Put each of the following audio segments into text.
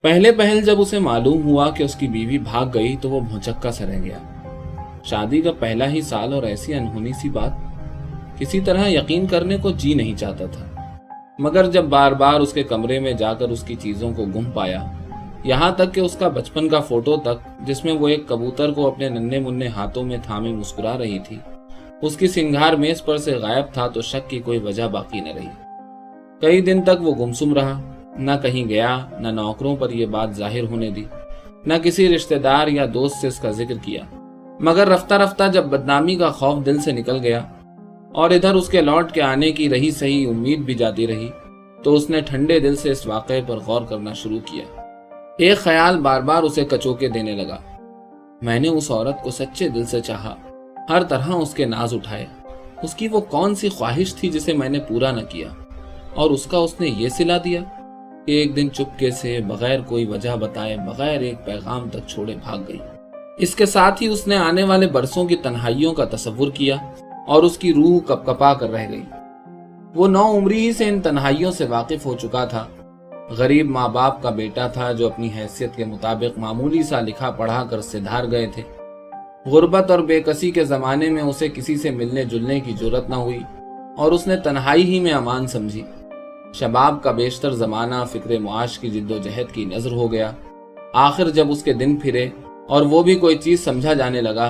पहले पहल जब उसे मालूम हुआ कि उसकी बीवी भाग गई तो वो भौचक्का सा रह गया। शादी का पहला ही साल और ऐसी अनहोनी सी बात, किसी तरह यकीन करने को जी नहीं चाहता था। मगर जब बार बार उसके कमरे में जाकर उसकी चीजों को गुम पाया, यहाँ तक कि उसका बचपन का फोटो तक जिसमें वो एक कबूतर को अपने नन्हे मुन्ने हाथों में थामे मुस्कुरा रही थी, उसकी सिंगार मेज पर से गायब था, तो शक की कोई वजह बाकी न रही। कई दिन तक वो गुमसुम रहा, न कहीं गया, न नौकरों पर यह बात जाहिर होने दी, न किसी रिश्तेदार या दोस्त से इसका जिक्र किया। मगर रफ्ता रफ्ता जब बदनामी का खौफ दिल से निकल गया और इधर उसके लौट के आने की रही सही उम्मीद भी जाती रही, तो उसने ठंडे दिल से इस वाक़े पर गौर करना शुरू किया। एक ख्याल बार बार उसे कचोके देने लगा। मैंने उस औरत को सच्चे दिल से चाहा, हर तरह उसके नाज उठाए। उसकी वो कौन सी ख्वाहिश थी जिसे मैंने पूरा न किया, और उसका उसने ये सिला दिया कि एक दिन चुपके से बगैर कोई वजह बताए, बगैर एक पैगाम तक छोड़े भाग गई। इसके साथ ही उसने आने वाले बरसों की तन्हाइयों का तसव्वुर किया और उसकी रूह कपकपा कर रह गई। वो 9 उम्री ही से इन तन्हाइयों से वाकिफ हो चुका था। गरीब माँ बाप का बेटा था जो अपनी हैसियत के मुताबिक मामूली सा लिखा पढ़ा कर सिधार गए थे। गुर्बत और बेकसी के जमाने में उसे किसी से मिलने जुलने की जरूरत न हुई और उसने तन्हाई ही में अमान समझी। शबाब का बेशतर जमाना फिक्र मुआश की जिद्दोजहद की नजर हो गया। आखिर जब उसके दिन फिरे और वो भी कोई चीज समझा जाने लगा,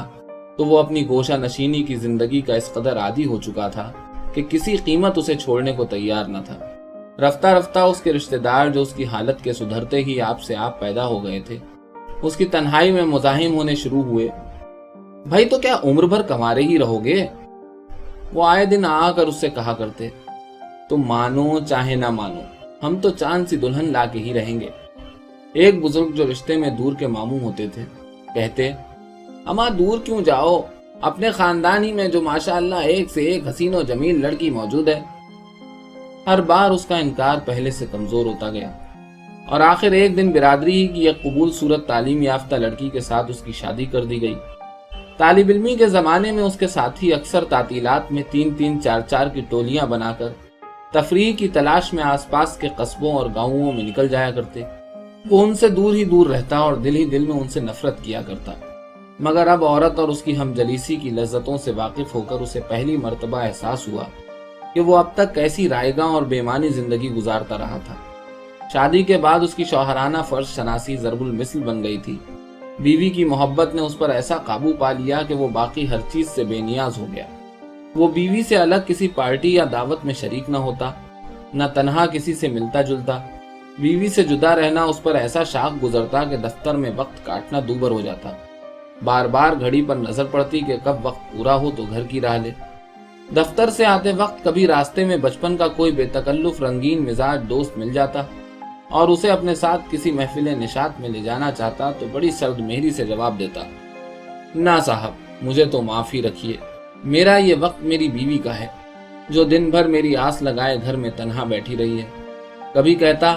तो वो अपनी गोशा नशीनी की जिंदगी का इस कदर आदी हो चुका था कि किसी कीमत उसे छोड़ने को तैयार न था। रफ्ता रफ्ता उसके रिश्तेदार जो उसकी हालत के सुधरते ही आप से आप पैदा हो गए थे, उसकी तन्हाई में मुजाहिम होने शुरू हुए। भाई तो क्या उम्र भर कमारे ही रहोगे? वो आए दिन आकर उससे कहा करते, तुम मानो चाहे ना मानो, हम तो चांद सी दुल्हन ला के ही रहेंगे। एक बुजुर्ग जो रिश्ते में दूर के मामू होते थे कहते, अमा दूर क्यों जाओ, अपने खानदान ही में जो माशाअल्लाह एक से एक हसीन और जमील लड़की मौजूद है। हर बार उसका इनकार पहले से कमजोर होता गया और आखिर एक दिन बिरादरी ही की एक कबूल सूरत तालीम याफ्ता लड़की के साथ उसकी शादी कर दी गई। तालिब इल्मी के जमाने में उसके साथी अक्सर तातीलात में 3-3, 4-4 की टोलियां बनाकर तफरीह की तलाश में आसपास के कस्बों और गांवों में निकल जाया करते। वो उनसे दूर ही दूर रहता और दिल ही दिल में उनसे नफरत किया करता। मगर अब औरत और उसकी हमजलीसी की लज्जतों से वाकिफ होकर उसे पहली मर्तबा एहसास हुआ कि वो अब तक कैसी रायगा और बेमानी जिंदगी गुजारता रहा था। शादी के बाद उसकी शौहराना फर्ज शनासी ज़रबुल मिसल बन गई थी। बीवी की मोहब्बत ने उस पर ऐसा काबू पा लिया कि वो बाकी हर चीज से बेनियाज हो गया। वो बीवी से अलग किसी पार्टी या दावत में शरीक न होता, न तन्हा किसी से मिलता जुलता। बीवी से जुदा रहना उस पर ऐसा शाख गुजरता कि दफ्तर में वक्त काटना दूभर हो जाता। बार बार घड़ी पर नजर पड़ती कि कब वक्त पूरा हो तो घर की राह ले। दफ्तर से आते वक्त कभी रास्ते में बचपन का कोई बेतकल्लुफ रंगीन मिजाज दोस्त मिल जाता और उसे अपने साथ किसी महफिल निशात में ले जाना चाहता तो बड़ी सर्द मेहरी से जवाब देता, ना साहब, मुझे तो माफी रखिए, मेरा ये वक्त मेरी बीवी का है जो दिन भर मेरी आस लगाए घर में तन्हा बैठी रही है। कभी कहता,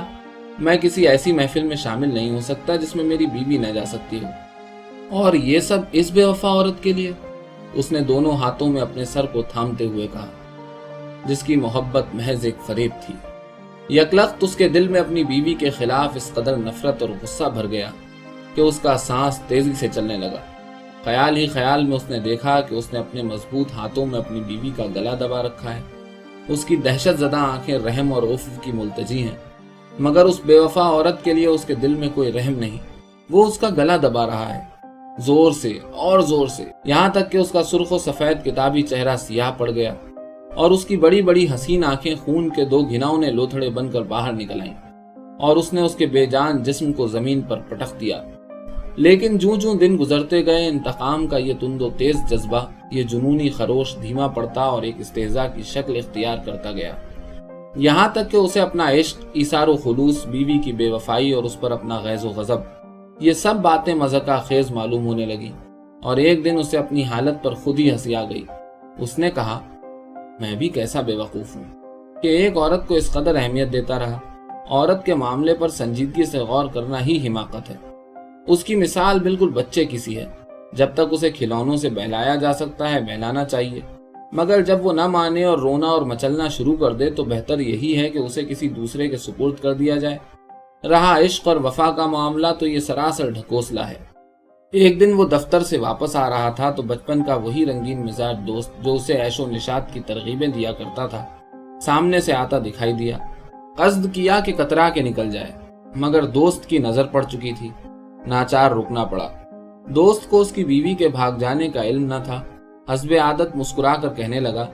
मैं किसी ऐसी महफिल में शामिल नहीं हो सकता जिसमें मेरी बीवी न जा सकती हो। और ये सब इस बेवफा औरत के लिए? उसने दोनों हाथों में अपने सर को थामते हुए कहा, जिसकी मोहब्बत महज एक फरेब थी। यकलख्त उसके दिल में अपनी बीवी के खिलाफ इस कदर नफरत और गुस्सा भर गया कि उसका सांस तेजी से चलने लगा। ख्याल ही ख्याल में उसने देखा कि उसने अपने मजबूत हाथों में अपनी बीवी का गला दबा रखा है। उसकी दहशत ज़दा आंखें रहम और उफ़ की मुल्तजी हैं, मगर उस बेवफा औरत के लिए उसके दिल में कोई रहम नहीं। वो उसका गला दबा रहा है, जोर से और जोर से, यहाँ तक कि उसका सुर्ख व सफेद किताबी चेहरा सियाह पड़ गया और उसकी बड़ी बड़ी हसीन आंखें खून के 2 घिनौने लोथड़े बनकर बाहर निकल आईं और उसने उसके बेजान जिस्म को जमीन पर पटक दिया। लेकिन जूं जूं दिन गुजरते गए, इंतकाम का ये तुंदो तेज जज्बा, ये जुनूनी खरोश धीमा पड़ता और एक इस्तेजा की शक्ल इख्तियार करता गया। यहाँ तक कि उसे अपना इश्क, इसारो खुलूस, बीवी की बेवफाई और उस पर अपना गैज़ो गज़ब, ये सब बातें मज़ाक़ खेज मालूम होने लगी। और एक दिन उसे अपनी हालत पर खुद ही हंसी आ गई। उसने कहा, मैं भी कैसा बेवकूफ़ हूँ कि एक औरत को इस कदर अहमियत देता रहा। औरत के मामले पर संजीदगी से गौर करना ही हिमाकत है। उसकी मिसाल बिल्कुल बच्चे की सी है। जब तक उसे खिलौनों से बहलाया जा सकता है बहलाना चाहिए, मगर जब वो न माने और रोना और मचलना शुरू कर दे तो बेहतर यही है कि उसे किसी दूसरे के सुपुर्द कर दिया जाए। रहा इश्क और वफा का मामला तो ये सरासर ढकोसला है। एक दिन वो दफ्तर से वापस आ रहा था तो बचपन का वही रंगीन मिजाज दोस्त जो उसे ऐशो निशात की तरगीबें दिया करता था, सामने से आता दिखाई दिया। कस्द किया कि कतरा के निकल जाए, मगर दोस्त की नजर पड़ चुकी थी। नाचार रुकना पड़ा। दोस्त को उसकी बीवी के भाग जाने का इल्म न था। हस्बे आदत मुस्कुरा कर कहने लगा,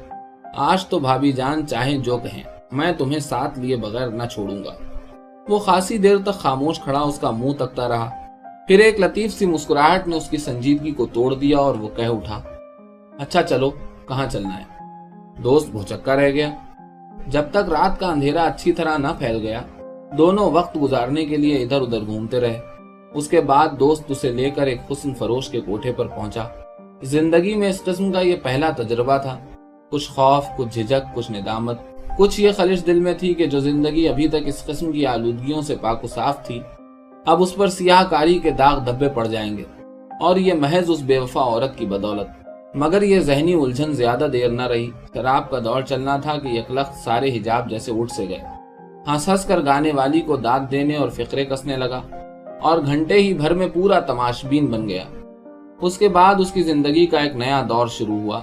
आज तो भाभी जान चाहे जो कहें, मैं तुम्हें साथ लिए बगैर न छोड़ूंगा। वो खासी देर तक खामोश खड़ा उसका मुंह तकता रहा। फिर एक लतीफ सी मुस्कुराहट ने उसकी संजीदगी को तोड़ दिया और वो कह उठा, अच्छा चलो, कहाँ चलना है? दोस्त भौचक्का रह गया। जब तक रात का अंधेरा अच्छी तरह न फैल गया, दोनों वक्त गुजारने के लिए इधर उधर घूमते रहे। उसके बाद दोस्त उसे लेकर एक हुस्न फरोश के कोठे पर पहुंचा। जिंदगी में इस किस्म का ये पहला तजुर्बा था। कुछ खौफ, कुछ झिझक, कुछ निदामत, कुछ ये खलिश दिल में थी कि जो जिंदगी अभी तक इस किस्म की आलूदगियों से पाक साफ थी, अब उस पर सियाहकारी के दाग धब्बे पड़ जाएंगे, और ये महज उस बेवफा औरत की बदौलत। मगर ये जहनी उलझन ज्यादा देर न रही। शराब का दौर चलना था कि यकलख्त सारे हिजाब जैसे उठ से गए। हंस हंस कर गाने वाली को दाद देने और फिक्रे कसने लगा, और घंटे ही भर में पूरा तमाशबीन बन गया। उसके बाद उसकी जिंदगी का एक नया दौर शुरू हुआ।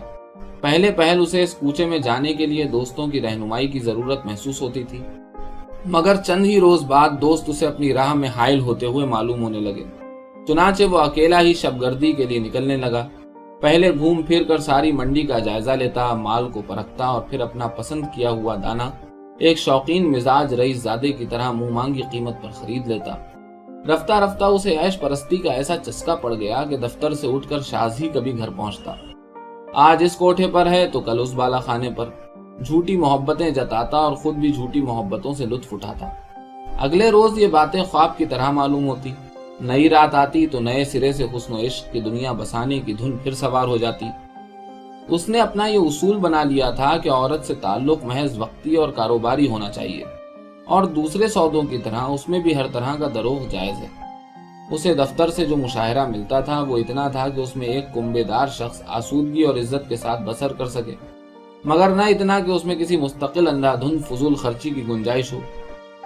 पहले पहल उसे इस कूचे में जाने के लिए दोस्तों की रहनुमाई की जरूरत महसूस होती थी, मगर चंद ही रोज बाद दोस्त उसे अपनी राह में हाइल होते हुए मालूम होने लगे। चुनाचे वो अकेला ही शबगर्दी के लिए निकलने लगा। पहले घूम फिर कर सारी मंडी का जायजा लेता, माल को परखता और फिर अपना पसंद किया हुआ दाना एक शौकीन मिजाज रईस ज़ादे की तरह मुंह मांगी कीमत पर खरीद लेता। रफ्ता रफ्ता उसे ऐश परस्ती का ऐसा चस्का पड़ गया कि दफ्तर से उठकर शाज ही कभी घर पहुंचता। आज इस कोठे पर है तो कल उस बाला खाने पर झूठी मोहब्बतें जताता और खुद भी झूठी मोहब्बतों से लुत्फ उठाता। अगले रोज ये बातें ख्वाब की तरह मालूम होती। नई रात आती तो नए सिरे से हुस्न इश्क की दुनिया बसाने की धुन फिर सवार हो जाती। उसने अपना ये उसूल बना लिया था कि औरत से ताल्लुक महज वक्ती और कारोबारी होना चाहिए, और दूसरे सौदों की तरह उसमें भी हर तरह का दरोग जायज है। उसे दफ्तर से जो मुशाहिरा मिलता था वो इतना था कि उसमें एक कुंबेदार शख्स आसूदगी और इज्जत के साथ बसर कर सके, मगर न इतना कि उसमें किसी मुस्तकिल अंधाधुंध फजूल खर्ची की गुंजाइश हो।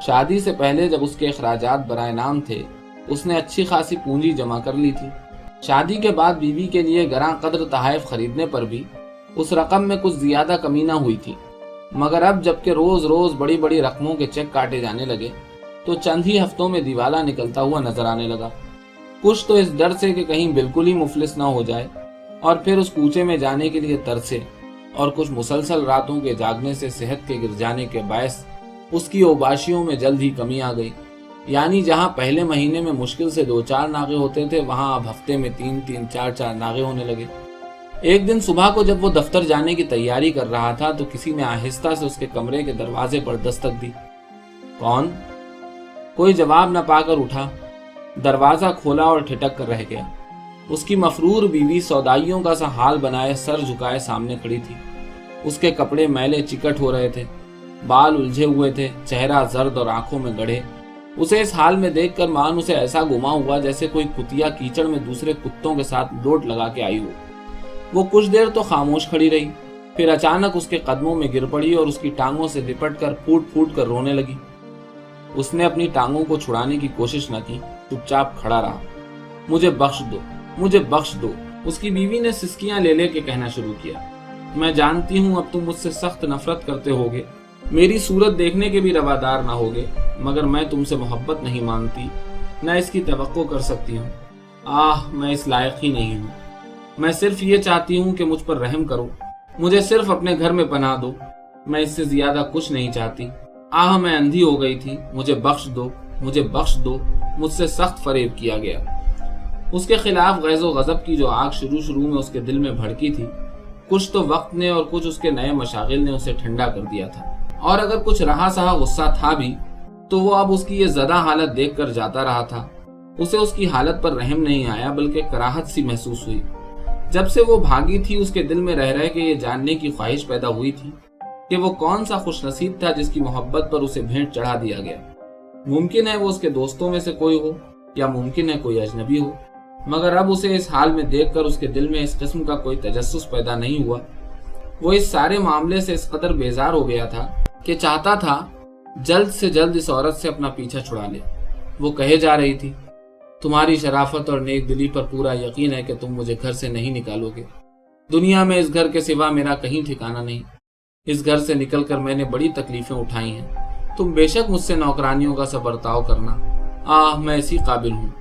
शादी से पहले जब उसके अखराजात बराए नाम थे, उसने अच्छी खासी पूंजी जमा कर ली थी। शादी के बाद बीवी के लिए गरां कदर तहाइफ खरीदने पर भी उस रकम में कुछ ज्यादा कमी न हुई थी, मगर अब जबकि रोज रोज बड़ी बड़ी रकमों के चेक काटे जाने लगे तो चंद ही हफ्तों में दिवाला निकलता हुआ नजर आने लगा। कुछ तो इस डर से कि कहीं बिल्कुल ही मुफलिस न हो जाए और फिर उस कूचे में जाने के लिए तरसे, और कुछ मुसलसल रातों के जागने से सेहत के गिर जाने के बायस उसकी ओबाशियों में जल्द ही कमी आ गई। यानी जहां पहले महीने में मुश्किल से 2-4 नागे होते थे, वहां अब हफ्ते में 3-3, 4-4 नागे होने लगे। एक दिन सुबह को जब वो दफ्तर जाने की तैयारी कर रहा था तो किसी ने आहिस्ता से उसके कमरे के दरवाजे पर दस्तक दी। कौन? कोई जवाब न पाकर उठा। दरवाजा खोला और ठिठक कर रह गया। उसकी मफरूर बीवी सौदाइयों का सा हाल बनाए सर झुकाए सामने खड़ी थी। उसके कपड़े मैले चिकट हो रहे थे, बाल उलझे हुए थे, चेहरा जर्द और आंखों में गढ़े। उसे इस हाल में देखकर मान उसे ऐसा गुमा हुआ जैसे कोई कुतिया कीचड़ में दूसरे कुत्तों के साथ लोट लगा के आई हो। वो कुछ देर तो खामोश खड़ी रही, फिर अचानक उसके कदमों में गिर पड़ी और उसकी टांगों से लिपट कर फूट फूट कर रोने लगी। उसने अपनी टांगों को छुड़ाने की कोशिश न की, चुपचाप खड़ा रहा। मुझे बख्श दो, मुझे बख्श दो, उसकी बीवी ने सिसकियां ले लेके कहना शुरू किया। मैं जानती हूँ अब तुम मुझसे सख्त नफरत करते होगे, मेरी सूरत देखने के भी रवादार ना होगे, मगर मैं तुमसे मोहब्बत नहीं मानती, न इसकी तवक्को कर सकती हूँ। आह, मैं इस लायक ही नहीं हूँ। मैं सिर्फ ये चाहती हूँ कि मुझ पर रहम करो, मुझे सिर्फ अपने घर में पनाह दो। मैं इससे ज्यादा कुछ नहीं चाहती। आह, मैं अंधी हो गई थी, मुझे बख्श दो, मुझे बख्श दो, मुझसे सख्त फरेब किया गया। उसके खिलाफ गैज़ो गज़ब की जो आग शुरू शुरू में उसके दिल में भड़की थी, कुछ तो वक्त ने और कुछ उसके नए मशागिल ने उसे ठंडा कर दिया था। और अगर कुछ रहा सहा गुस्सा था भी, तो वो अब उसकी ये ज़दा हालत देख कर जाता रहा था। उसे उसकी हालत पर रहम नहीं आया, बल्कि कराहत सी महसूस हुई। जब से वो भागी थी, उसके दिल में रह रह के ये जानने की ख्वाहिश पैदा हुई थी कि वो कौन सा खुशनसीब था जिसकी मोहब्बत पर उसे भेंट चढ़ा दिया गया। मुमकिन है वो उसके दोस्तों में से कोई हो, या मुमकिन है कोई अजनबी हो, मगर अब उसे इस हाल में देखकर उसके दिल में इस किस्म का कोई तजस्सुस पैदा नहीं हुआ। वो इस सारे मामले से इस कदर बेजार हो गया था कि चाहता था जल्द से जल्द इस औरत से अपना पीछा छुड़ा ले। वो कहे जा रही थी, तुम्हारी शराफत और नेक दिली पर पूरा यकीन है कि तुम मुझे घर से नहीं निकालोगे। दुनिया में इस घर के सिवा मेरा कहीं ठिकाना नहीं। इस घर से निकलकर मैंने बड़ी तकलीफें उठाई हैं। तुम बेशक मुझसे नौकरानियों का सा बर्ताव करना। मैं इसी काबिल हूँ।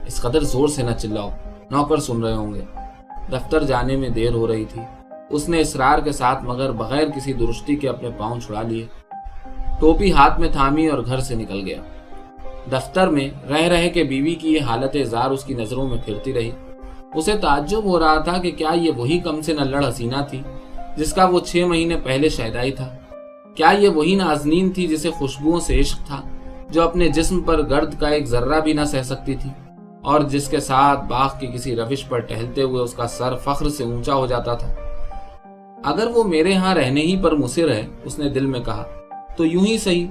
इस कदर जोर से न चिल्लाओ, नौकर सुन रहे होंगे। दफ्तर जाने में देर हो रही थी। उसने इसरार के साथ मगर बगैर किसी दुरुस्ती के अपने पांव छुड़ा लिए, टोपी हाथ में थामी और घर से निकल गया। दफ्तर में रह रहे के बीवी की ये हालत जार उसकी नजरों में फिरती रही। उसे ताज्जुब हो रहा था कि क्या ये वही कम से नल्लड़ हसीना थी जिसका वो 6 महीने पहले शैदाई था? क्या ये वही नाज़नीन थी जिसे खुशबुओं से इश्क था, जो अपने जिस्म पर गर्द का एक जर्रा भी न सह सकती थी और जिसके साथ बाग की किसी रविश पर टहलते हुए उसका सर फख्र से ऊंचा हो जाता था? अगर वो मेरे यहाँ रहने ही पर मुसिर है, उसने दिल में कहा, तो यूं ही सही।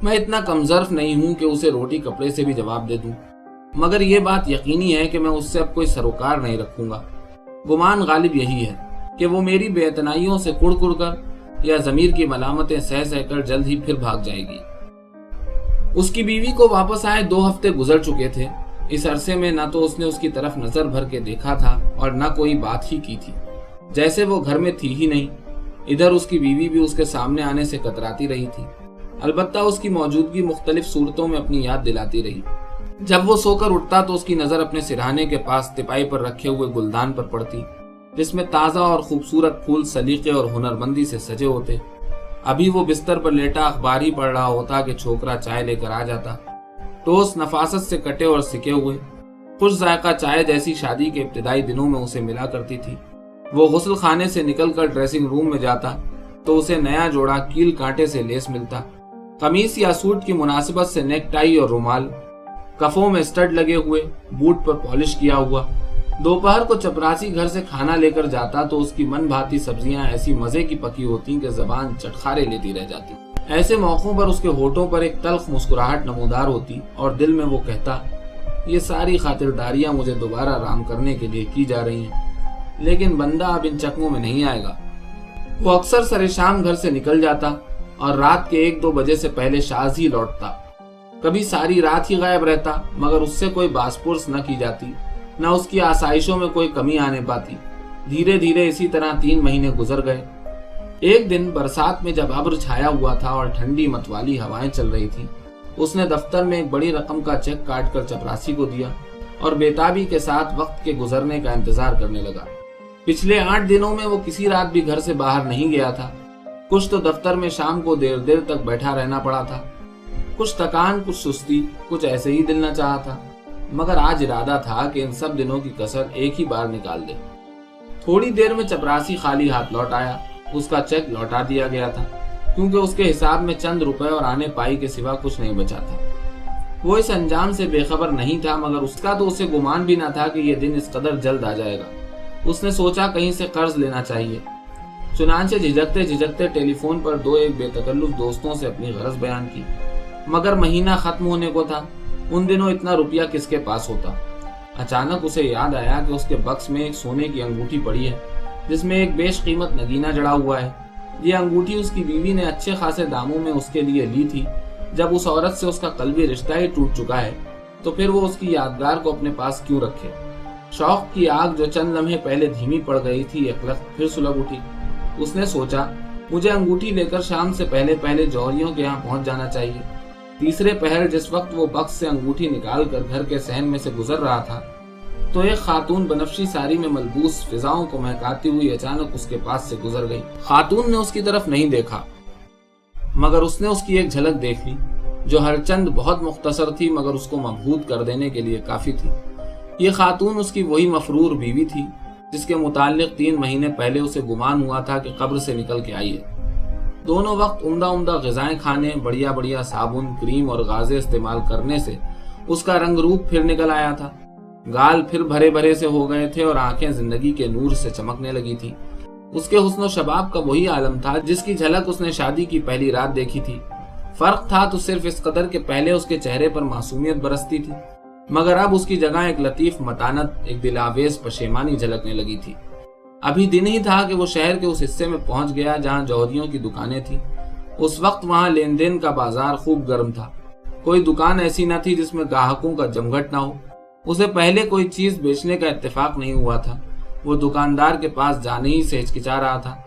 मैं इतना कमजर्फ नहीं हूं कि उसे रोटी कपड़े से भी जवाब दे दूं, मगर यह बात यकीनी है कि मैं उससे अब कोई सरोकार नहीं रखूंगा। गुमान गालिब यही है कि वो मेरी बेअतनाइयों से कुड़ कर या जमीर की मलामतें सह सह कर जल्द ही फिर भाग जाएगी। उसकी बीवी को वापस आए 2 हफ्ते गुजर चुके थे। इस अरसे में न तो उसने उसकी तरफ नजर भर के देखा था और न कोई बात ही की थी, जैसे वो घर में थी ही नहीं। इधर उसकी बीवी भी उसके सामने आने से कतराती रही थी। अलबत्ता उसकी मौजूदगी मुख्तलिफ सूरतों में अपनी याद दिलाती रही। जब वो सोकर उठता तो उसकी नजर अपने सिरहाने के पास तिपाई पर रखे हुए गुलदान पर पड़ती, जिसमें ताज़ा और खूबसूरत फूल सलीके और हुनरमंदी से सजे होते। अभी वो बिस्तर पर लेटा अखबार ही पढ़ रहा होता कि छोकरा चाय लेकर आ जाता। टोस्ट नफासत से कटे और सिके हुए, खुश जायका चाय जैसी शादी के इब्तिदाई दिनों में उसे मिला करती थी। वो गुस्ल खाने से निकलकर ड्रेसिंग रूम में जाता तो उसे नया जोड़ा कील कांटे से लेस मिलता। कमीज या सूट की मुनासिबत से नेक टाई और रुमाल, कफों में स्टड लगे हुए, बूट पर पॉलिश किया हुआ। दोपहर को चपरासी घर से खाना लेकर जाता तो उसकी मन भाती सब्जियां ऐसी मजे की पकी होती कि जबान चटखारे लेती रह जाती। ऐसे मौकों पर उसके होठों पर एक तल्ख मुस्कुराहट नमूदार होती और दिल में वो कहता, ये सारी खातिरदारियां मुझे दोबारा राम करने के लिए की जा रही हैं, लेकिन बंदा अब इन चकमों में नहीं आएगा। वो अक्सर सरे शाम घर से निकल जाता और रात के 1-2 बजे से पहले शाज ही लौटता। कभी सारी रात ही गायब रहता, मगर उससे कोई बासपुर्स न की जाती, न उसकी आसाइशों में कोई कमी आने पाती। धीरे धीरे इसी तरह 3 महीने गुजर गए। एक दिन बरसात में जब अब्र छाया हुआ था और ठंडी मतवाली हवाएं चल रही थी, उसने दफ्तर में एक बड़ी रकम का चेक काट कर चपरासी को दिया और बेताबी के साथ वक्त के गुजरने का इंतजार करने लगा। पिछले 8 दिनों में वो किसी रात भी घर से बाहर नहीं गया था। कुछ तो दफ्तर में शाम को देर देर तक बैठा रहना पड़ा था, कुछ थकान, कुछ सुस्ती, कुछ ऐसे ही दिल न चाहा था। मगर आज इरादा था कि इन सब दिनों की कसर एक ही बार निकाल दे। थोड़ी देर में चपरासी खाली हाथ लौट आया। उसका चेक लौटा दिया गया था, क्योंकि उसके हिसाब में चंद रुपए और आने पाई के सिवा कुछ नहीं बचा था। वो इस अंजाम से बेखबर नहीं था, मगर उसका तो उसे गुमान भी न था कि यह दिन इस कदर जल्द आ जाएगा। उसने सोचा कहीं से कर्ज लेना चाहिए। चुनांचे झिझकते झिझकते टेलीफोन पर 2-1 बेतकल्लुफ दोस्तों से अपनी गरज बयान की, मगर महीना खत्म होने को था। उन दिनों इतना रुपया किसके पास होता। अचानक उसे याद आया कि उसके बक्स में एक सोने की अंगूठी पड़ी है, जिसमें एक बेश कीमत नगीना जड़ा हुआ है। ये अंगूठी उसकी बीवी ने अच्छे खासे दामों में उसके लिए ली थी। जब उस औरत से उसका कल्बी रिश्ता ही टूट चुका है, तो फिर वो उसकी यादगार को अपने पास क्यों रखे। शौक की आग जो चंद लम्हे पहले धीमी पड़ गई थी, एक फिर सुलग उठी। उसने सोचा, मुझे अंगूठी लेकर शाम से पहले पहले जौहरियों के यहाँ पहुंच जाना चाहिए। तीसरे पहर जिस वक्त वो बक्स से अंगूठी निकाल कर घर के सहन में से गुजर रहा था, तो एक खातून बनफशी साड़ी में मलबूस फिजाओं को महकाती हुई अचानक उसके पास से गुजर गई। खातून ने उसकी तरफ नहीं देखा, मगर उसने उसकी एक झलक देख ली, जो हर चंद बहुत मुख्तसर थी, मगर उसको मबहूत कर देने के लिए काफी थी। ये खातून उसकी वही मफरूर बीवी थी, जिसके मुताल्लिक 3 महीने पहले उसे गुमान हुआ था कि कब्र से निकल के आई है। दोनों वक्त उम्दा उम्दा ग़िज़ाएं खाने, बढ़िया बढ़िया साबुन, क्रीम और गाज़े इस्तेमाल करने से उसका रंग रूप फिर निकल आया था। गाल फिर भरे भरे से हो गए थे और आंखें जिंदगी के नूर से चमकने लगी थी। उसके हुस्न शबाब का वही आलम था जिसकी झलक उसने शादी की पहली रात देखी थी। फर्क था तो सिर्फ इस कदर के पहले उसके चेहरे पर मासूमियत बरसती थी, मगर अब उसकी जगह एक लतीफ मतानत, एक दिलावेज पशेमानी झलकने लगी थी। अभी दिन ही था कि वो शहर के उस हिस्से में पहुंच गया जहां जौहरियों की दुकानें थी। उस वक्त वहां लेन देन का बाजार खूब गर्म था। कोई दुकान ऐसी न थी जिसमें ग्राहकों का जमघट ना हो। उसे पहले कोई चीज बेचने का इत्तेफाक नहीं हुआ था। वो दुकानदार के पास जाने ही से हिचकिचा रहा था।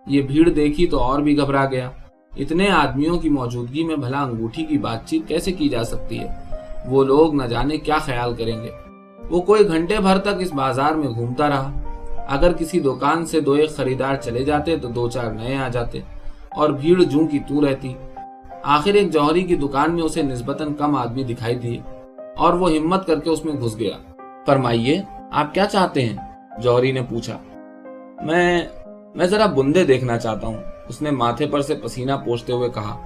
ये भीड़ देखी तो और भी घबरा गया। इतने आदमियों की मौजूदगी में भला अंगूठी की बातचीत कैसे की जा सकती है? वो लोग न जाने क्या ख्याल करेंगे। वो कोई घंटे भर तक इस बाजार में घूमता रहा। अगर किसी दुकान से 2-1 खरीदार चले जाते तो 2-4 नए आ जाते और भीड़ जूं की तू रहती। आखिर एक जौहरी की दुकान में उसे निस्बतन कम आदमी दिखाई दिए और वो हिम्मत करके उसमें घुस गया। फरमाइए, आप क्या चाहते हैं? जौहरी ने पूछा। मैं जरा बुंदे देखना चाहता हूँ, उसने माथे पर से पसीना पोंछते हुए कहा।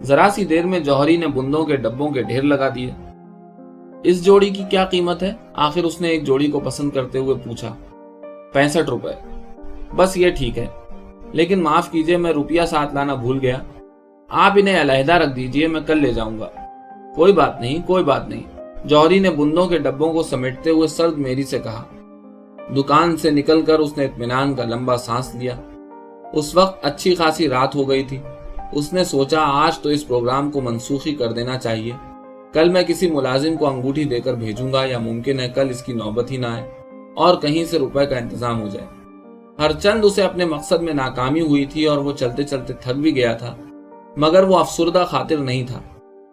जरा सी देर में जौहरी ने बुंदों के डब्बों के ढेर लगा दिए। इस जोड़ी की क्या कीमत है? आखिर उसने एक जोड़ी को पसंद करते हुए पूछा। 65 रुपए। बस ये ठीक है, लेकिन माफ कीजिए, मैं रुपया साथ लाना भूल गया। आप इन्हें अलहदा रख दीजिए, मैं कल ले जाऊंगा। कोई बात नहीं, कोई बात नहीं, जौहरी ने बुंदों के डब्बों को समेटते हुए सर्द मेरी से कहा। दुकान से निकलकर उसने इत्मीनान का लंबा सांस लिया। उस वक्त अच्छी खासी रात हो गई थी। उसने सोचा आज तो इस प्रोग्राम को मनसूखी कर देना चाहिए। कल मैं किसी मुलाजिम को अंगूठी देकर भेजूंगा, या मुमकिन है कल इसकी नौबत ही ना आए और कहीं से रुपए का इंतजाम हो जाए। हर चंद उसे अपने मकसद में नाकामी हुई थी और वो चलते चलते थक भी गया था, मगर वो अफसुर्दा खातिर नहीं था,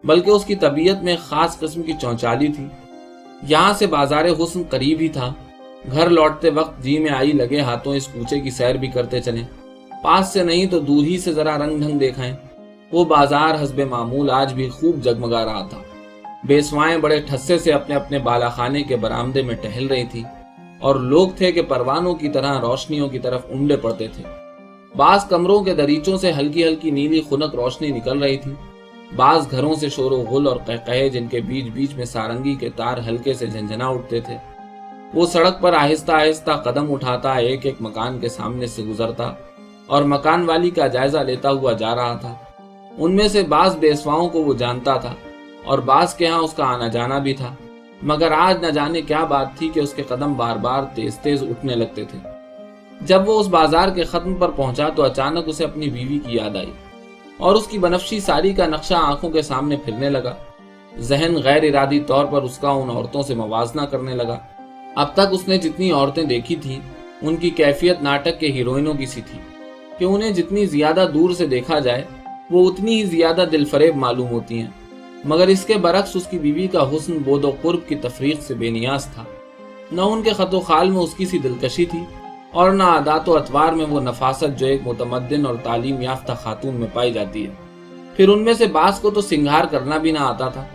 बल्कि उसकी तबीयत में खास किस्म की चौंचाली थी। यहाँ से बाजार हुस्न करीब ही था। घर लौटते वक्त जी में आई लगे हाथों इस कूचे की सैर भी करते चले। पास से नहीं तो दूर ही से जरा रंग ढंग देखाएं। वो बाजार हस्बे मामूल आज भी खूब जगमगा रहा था। बेसवाएं बड़े ठस्से से अपने अपने बालाखाने के बरामदे में टहल रही थी और लोग थे कि परवानों की तरह रोशनियों की तरफ उंडे पड़ते थे। बाज कमरों के दरीचों से हल्की हल्की नीली खुनक रोशनी निकल रही थी। बाज घरों से शोरो गुल और कहकहे जिनके बीच बीच में सारंगी के तार हल्के से झंझना उठते थे। वो सड़क पर आहिस्ता आहिस्ता कदम उठाता एक एक मकान के सामने से गुजरता और मकान वाली का जायजा लेता हुआ जा रहा था। उनमें से बाज बेसवाओं को वो जानता था और बाज के यहाँ उसका आना जाना भी था, मगर आज न जाने क्या बात थी कि उसके कदम बार बार तेज तेज उठने लगते थे। जब वो उस बाजार के खत्म पर पहुंचा तो अचानक उसे अपनी बीवी की याद आई और उसकी बनफशी साड़ी का नक्शा आंखों के सामने फिरने लगा। जहन गैर इरादी तौर पर उसका उन औरतों से मवाजना करने लगा। अब तक उसने जितनी औरतें देखी थी उनकी कैफियत नाटक के हीरोइनों की सी थी कि उन्हें जितनी ज्यादा दूर से देखा जाए वो उतनी ही ज्यादा दिलफरेब मालूम होती हैं, मगर इसके बरक्स उसकी बीवी का हुस्न बोदो कुर्ब की तफरीक से बेनियाज था। न उनके खतो खाल में उसकी सी दिलकशी थी और न आदात व अतवार में वो नफासत जो एक मुतमद्दिन और तालीम याफ्ता खातून में पाई जाती है। फिर उनमें से बास को तो सिंगार करना भी ना आता था।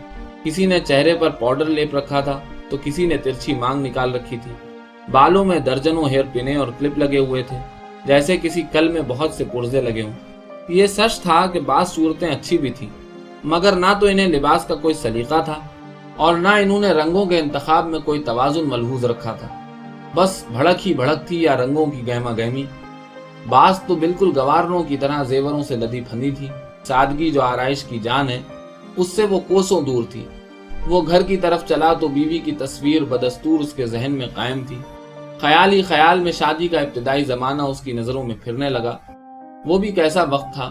किसी ने चेहरे पर पाउडर लेप रखा था तो किसी ने तिरछी मांग निकाल रखी थी। बालों में दर्जनों हेयर पिने और क्लिप लगे हुए थे, जैसे किसी कल में बहुत से पुर्जे लगे हों। ये सच था कि बास सूरतें अच्छी भी थी, मगर ना तो इन्हें लिबास का कोई सलीका था और ना इन्होंने रंगों के इंतखाब में कोई तवाजुन मलहूज रखा था। बस भड़क ही भड़क थी या रंगों की गहमा गहमी। बास तो बिल्कुल गवारनों की तरह जेवरों से लदी फंदी थी। सादगी जो आराइश की जान है उससे वो कोसों दूर थी। वो घर की तरफ चला तो बीवी की तस्वीर बदस्तूर उसके जहन में कायम थी। ख्याल ही ख्याल में शादी का इब्तिदाई जमाना उसकी नजरों में फिरने लगा। वो भी कैसा वक्त था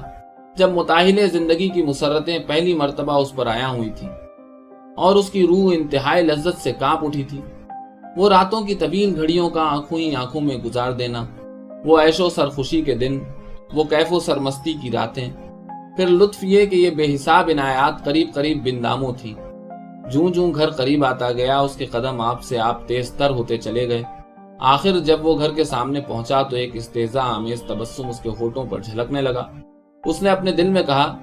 जब मुताहिले जिंदगी की मुसरतें पहली मर्तबा उस पर आया हुई थी और उसकी रूह इंतहाई लज्जत से कांप उठी थी। वो रातों की तवील घड़ियों का आंखों ही आंखों में गुजार देना, वो ऐशो सरखुशी के दिन, वो कैफो सरमस्ती की रातें, फिर लुत्फ ये कि ये बेहिसाब इनायात करीब करीब बिंदामो थी। जूं जूं घर करीब आता गया उसके कदम आप से आप तेज तर होते चले गए। आखिर जब वो घर के सामने पहुंचा तो एक इस्तेजा आमेज तबस्सुम उसके होठों पर झलकने लगा। उसने अपने दिल में कहा,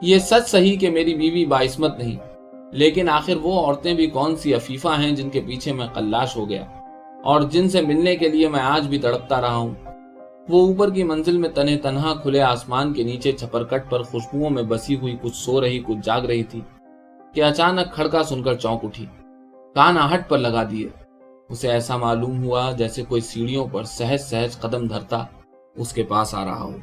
ये सच सही कि मेरी बीवी बाइस्मत नहीं, लेकिन आखिर वो औरतें भी कौन सी अफीफा हैं जिनके पीछे मैं कल्लाश हो गया और जिनसे मिलने के लिए मैं आज भी तड़पता रहा हूँ। वो ऊपर की मंजिल में तने तन्हा खुले आसमान के नीचे छपरकट पर खुशबुओं में बसी हुई कुछ सो रही कुछ जाग रही थी कि अचानक खड़का सुनकर चौंक उठी। कान आहट पर लगा दिए। उसे ऐसा मालूम हुआ जैसे कोई सीढ़ियों पर सहज सहज कदम धरता उसके पास आ रहा हो।